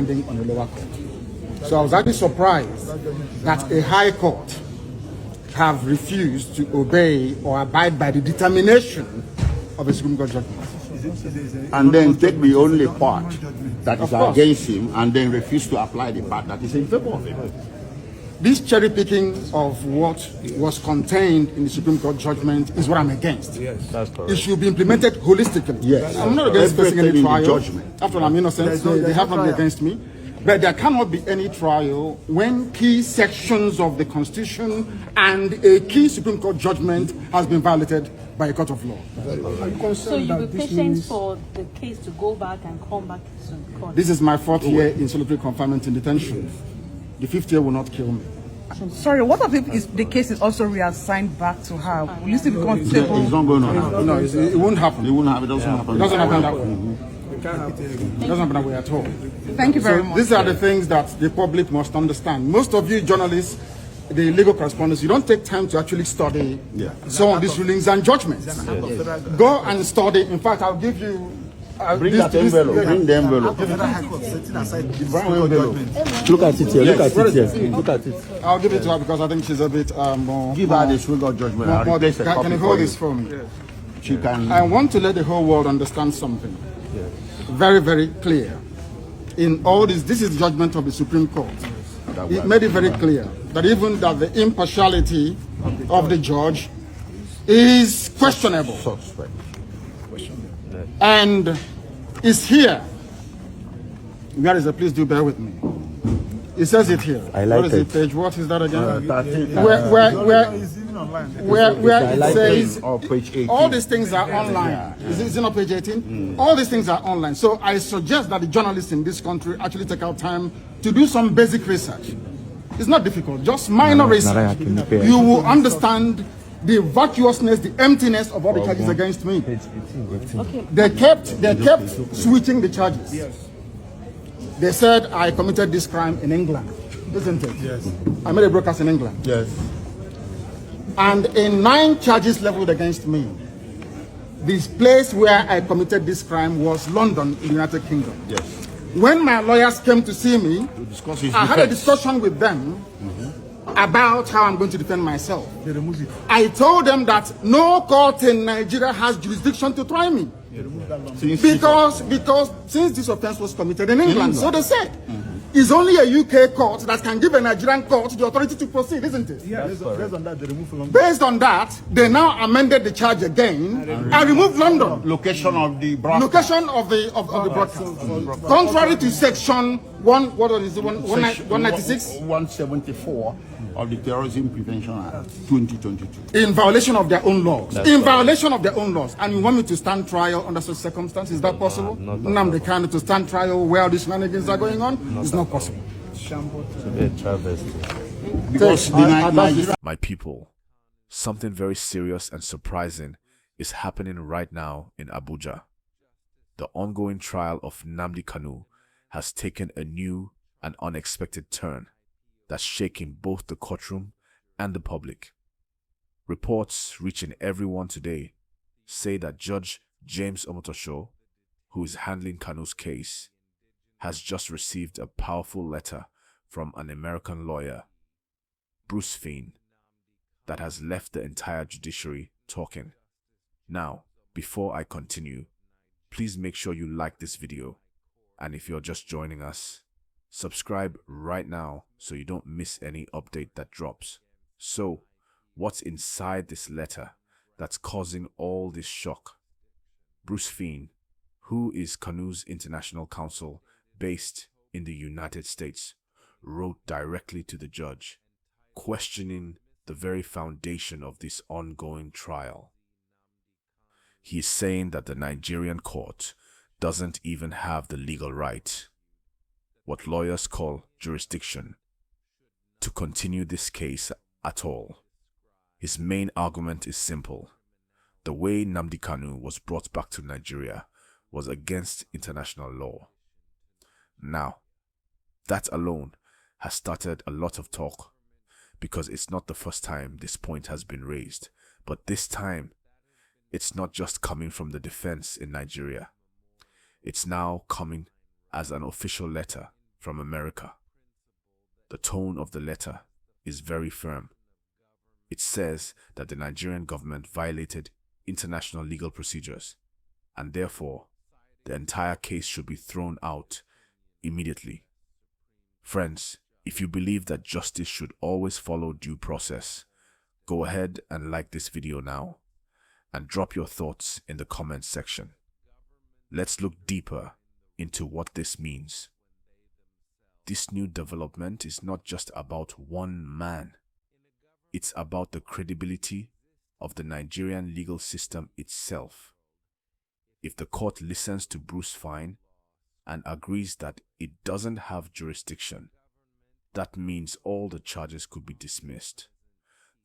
binding on the lower court. So I was actually surprised that a high court have refused to obey or abide by the determination of a Supreme Court judgment. And then take the only part that is against him and then refuse to apply the part that is in favor of him. This cherry picking of what was contained in the Supreme Court judgment is what I'm against. Yes, that's correct. It should be implemented holistically. Yes. I'm not against facing any trial. Judgment. After all, I'm innocent, they have not been against me. But there cannot be any trial when key sections of the Constitution and a key Supreme Court judgment has been violated by a court of law. So you'll be patient for the case to go back and come back to the court? This is my 4th year in solitary confinement in detention. The 5th year will not kill me. Sorry, what if the case is also reassigned back to her? Will you still be comfortable? It's not going to happen. No, it won't happen. It won't happen. It doesn't happen. It doesn't happen that way. It doesn't happen that way at all. Thank you very much. These are the things that the public must understand. Most of you journalists, the legal correspondents, you don't take time to actually study some of these rulings and judgments. Go and study. In fact, I'll give you... Bring that envelope. Bring the envelope. Look at it here. Look at it here. Look at it. I'll give it to her because I think she's a bit more... Give her the Supreme Court judgment. Can you hold this for me? She can... I want to let the whole world understand something. Very, very clear. In all this is the judgment of the Supreme Court. It made it very clear that even that the impartiality of the judge is questionable. And is here. Where is it? Please do bear with me. It says it here. I like what is it. it? Page what is that again? Where it says page 18. all these things are online. Is it not page 18? All these things are online. So I suggest that the journalists in this country actually take out time to do some basic research. It's not difficult, just minor research. You will understand the vacuousness, the emptiness of all the charges against me. Okay. They kept switching the charges. Yes. They said I committed this crime in England, isn't it? Yes. I made a broadcast in England. Yes. And in 9 charges leveled against me, this place where I committed this crime was London, in the United Kingdom. Yes. When my lawyers came to see me, I had a discussion with them about how I'm going to defend myself. I told them that no court in Nigeria has jurisdiction to try me. Because since this offense was committed in England, so they said, it's only a UK court that can give a Nigerian court the authority to proceed, isn't it? Yes. Based on that, they removed London. Based on that, they now amended the charge again and removed London. Location of the broadcast. Location of the broadcast. Contrary to section 196. 174 of the Terrorism Prevention Act 2022. In violation of their own laws. Violation of their own laws. And you want me to stand trial under such circumstances? Is that possible? Nnamdi Kanu to stand trial where all these shenanigans are going on? It's not possible. Because My people, something very serious and surprising is happening right now in Abuja. The ongoing trial of Nnamdi Kanu has taken a new and unexpected turn that's shaking both the courtroom and the public. Reports reaching everyone today say that Judge James Omotosho, who is handling Kanu's case, has just received a powerful letter from an American lawyer, Bruce Fein, that has left the entire judiciary talking. Now, before I continue, please make sure you like this video, and if you're just joining us, subscribe right now so you don't miss any update that drops. So, what's inside this letter that's causing all this shock? Bruce Fein, who is Kanu's international counsel based in the United States, wrote directly to the judge, questioning the very foundation of this ongoing trial. He is saying that the Nigerian court doesn't even have the legal right, what lawyers call jurisdiction, to continue this case at all. His main argument is simple. The way Nnamdi Kanu was brought back to Nigeria was against international law. Now, that alone has started a lot of talk, because it's not the first time this point has been raised, but this time, it's not just coming from the defense in Nigeria. It's now coming as an official letter from America. The tone of the letter is very firm. It says that the Nigerian government violated international legal procedures, and therefore, the entire case should be thrown out immediately. Friends, if you believe that justice should always follow due process, go ahead and like this video now, and drop your thoughts in the comments section. Let's look deeper into what this means. This new development is not just about one man. It's about the credibility of the Nigerian legal system itself. If the court listens to Bruce Fein and agrees that it doesn't have jurisdiction, that means all the charges could be dismissed.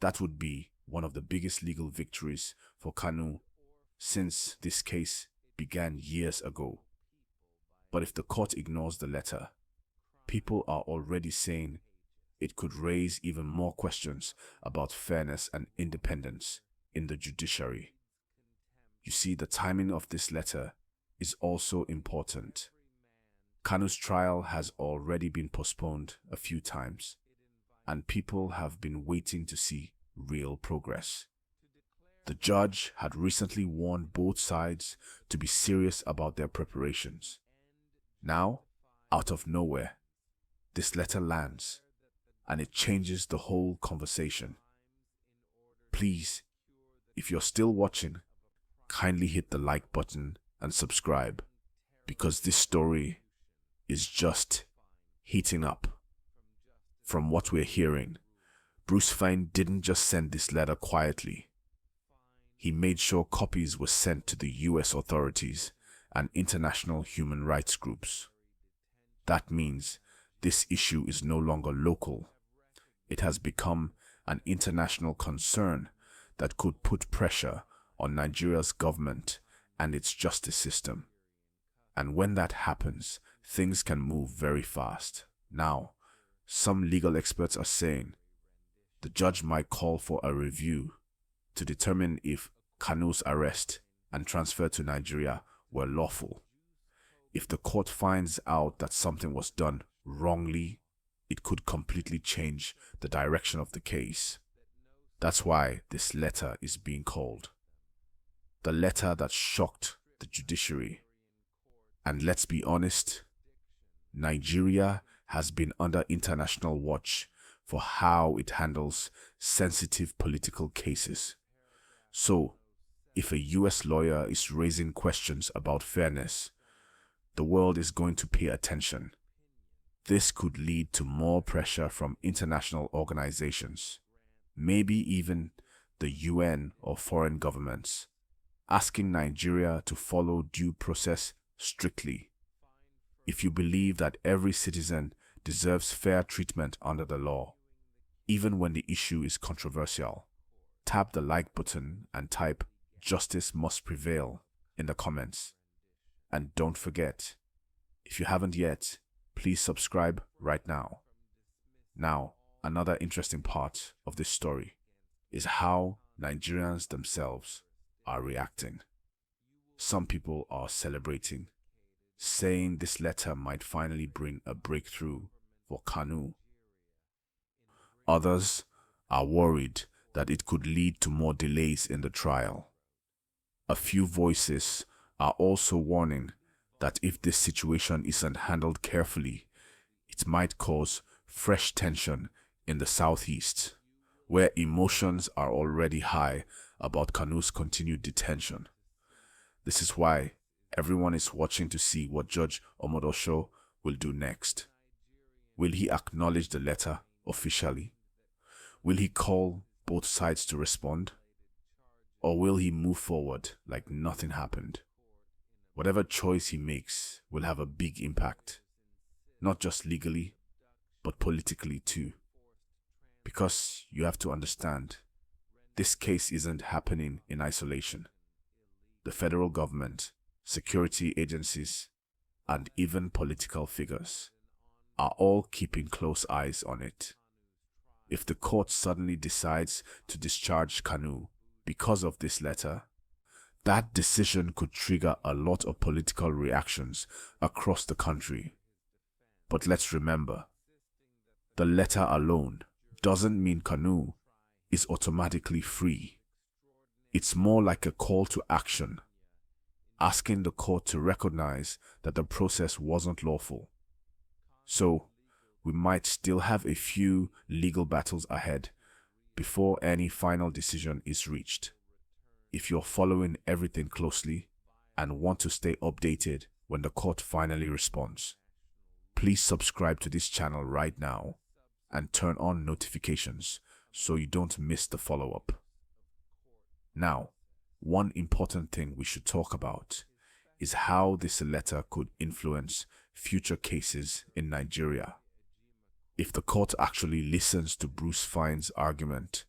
That would be one of the biggest legal victories for Kanu since this case began years ago. But if the court ignores the letter, people are already saying it could raise even more questions about fairness and independence in the judiciary. You see, the timing of this letter is also important. Kanu's trial has already been postponed a few times, and people have been waiting to see real progress. The judge had recently warned both sides to be serious about their preparations. Now, out of nowhere, this letter lands, and it changes the whole conversation. Please, if you're still watching, kindly hit the like button and subscribe, because this story is just heating up. From what we're hearing, Bruce Fein didn't just send this letter quietly. He made sure copies were sent to the US authorities and international human rights groups. That means this issue is no longer local. It has become an international concern that could put pressure on Nigeria's government and its justice system. And when that happens, things can move very fast. Now, some legal experts are saying the judge might call for a review to determine if Kanu's arrest and transfer to Nigeria were lawful. If the court finds out that something was done wrongly, it could completely change the direction of the case. That's why this letter is being called the letter that shocked the judiciary. And let's be honest, Nigeria has been under international watch for how it handles sensitive political cases. So, if a US lawyer is raising questions about fairness, the world is going to pay attention. This could lead to more pressure from international organizations, maybe even the UN or foreign governments, asking Nigeria to follow due process strictly. If you believe that every citizen deserves fair treatment under the law, even when the issue is controversial, tap the like button and type "Justice must prevail" in the comments. And don't forget, if you haven't yet, please subscribe right now. Now, another interesting part of this story is how Nigerians themselves are reacting. Some people are celebrating, saying this letter might finally bring a breakthrough for Kanu. Others are worried that it could lead to more delays in the trial. A few voices are also warning that if this situation isn't handled carefully, it might cause fresh tension in the southeast, where emotions are already high about Kanu's continued detention. This is why everyone is watching to see what Judge Omotosho will do next. Will he acknowledge the letter officially? Will he call both sides to respond? Or will he move forward like nothing happened? Whatever choice he makes will have a big impact, not just legally, but politically too. Because you have to understand, this case isn't happening in isolation. The federal government, security agencies, and even political figures are all keeping close eyes on it. If the court suddenly decides to discharge Kanu because of this letter, that decision could trigger a lot of political reactions across the country. But let's remember, the letter alone doesn't mean Kanu is automatically free. It's more like a call to action, asking the court to recognize that the process wasn't lawful. So, we might still have a few legal battles ahead before any final decision is reached. If you're following everything closely and want to stay updated when the court finally responds, please subscribe to this channel right now and turn on notifications so you don't miss the follow-up. Now, one important thing we should talk about is how this letter could influence future cases in Nigeria. If the court actually listens to Bruce Fein's argument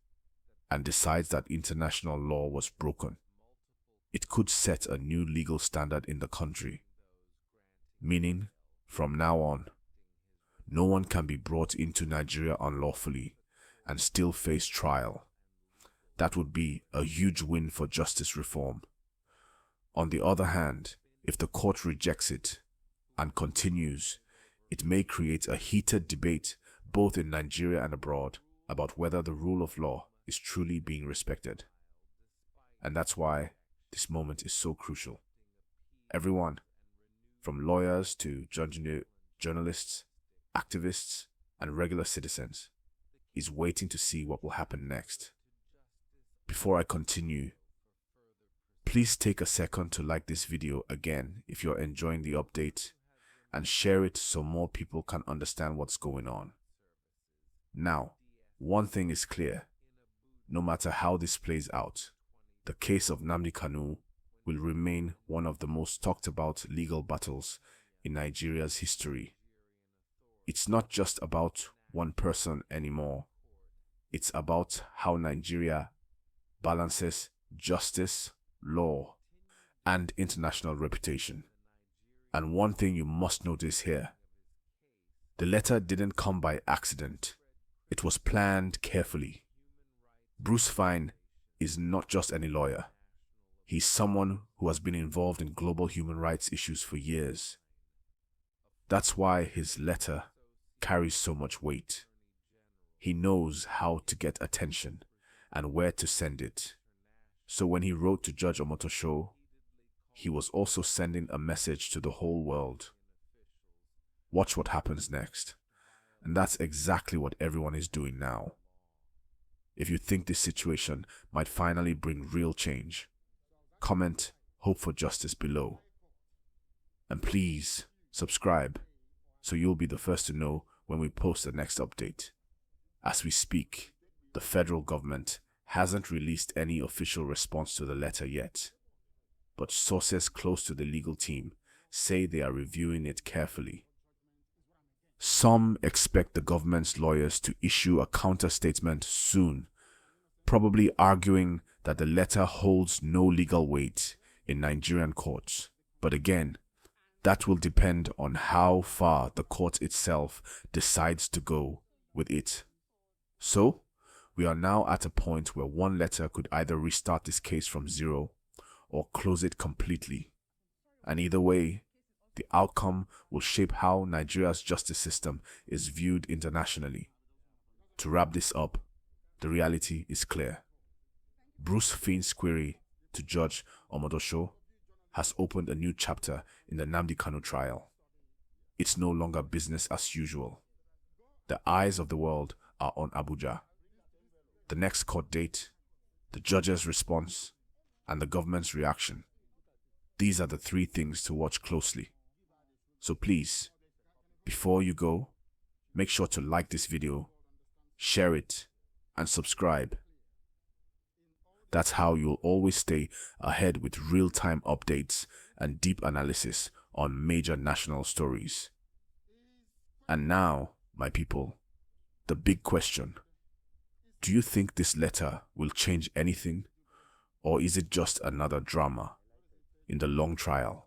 and decides that international law was broken, it could set a new legal standard in the country. Meaning, from now on, no one can be brought into Nigeria unlawfully and still face trial. That would be a huge win for justice reform. On the other hand, if the court rejects it and continues, it may create a heated debate both in Nigeria and abroad about whether the rule of law is truly being respected. And that's why this moment is so crucial. Everyone, from lawyers to journalists, activists, and regular citizens, is waiting to see what will happen next. Before I continue, please take a second to like this video again if you're enjoying the update, and share it so more people can understand what's going on. Now, one thing is clear. No matter how this plays out, the case of Nnamdi Kanu will remain one of the most talked about legal battles in Nigeria's history. It's not just about one person anymore. It's about how Nigeria balances justice, law, and international reputation. And one thing you must notice here: the letter didn't come by accident. It was planned carefully. Bruce Fein is not just any lawyer. He's someone who has been involved in global human rights issues for years. That's why his letter carries so much weight. He knows how to get attention and where to send it. So when he wrote to Judge Omotosho, he was also sending a message to the whole world. Watch what happens next. And that's exactly what everyone is doing now. If you think this situation might finally bring real change, comment "Hope for Justice" below. And please subscribe so you'll be the first to know when we post the next update. As we speak, the federal government hasn't released any official response to the letter yet, but sources close to the legal team say they are reviewing it carefully. Some expect the government's lawyers to issue a counter-statement soon, probably arguing that the letter holds no legal weight in Nigerian courts. But again, that will depend on how far the court itself decides to go with it. So, we are now at a point where one letter could either restart this case from zero or close it completely. And either way, the outcome will shape how Nigeria's justice system is viewed internationally. To wrap this up, the reality is clear. Bruce Fein's query to Judge Omotosho has opened a new chapter in the Nnamdi Kanu trial. It's no longer business as usual. The eyes of the world are on Abuja. The next court date, the judge's response, and the government's reaction. These are the three things to watch closely. So please, before you go, make sure to like this video, share it, and subscribe. That's how you'll always stay ahead with real-time updates and deep analysis on major national stories. And now, my people, the big question. Do you think this letter will change anything, or is it just another drama in the long trial?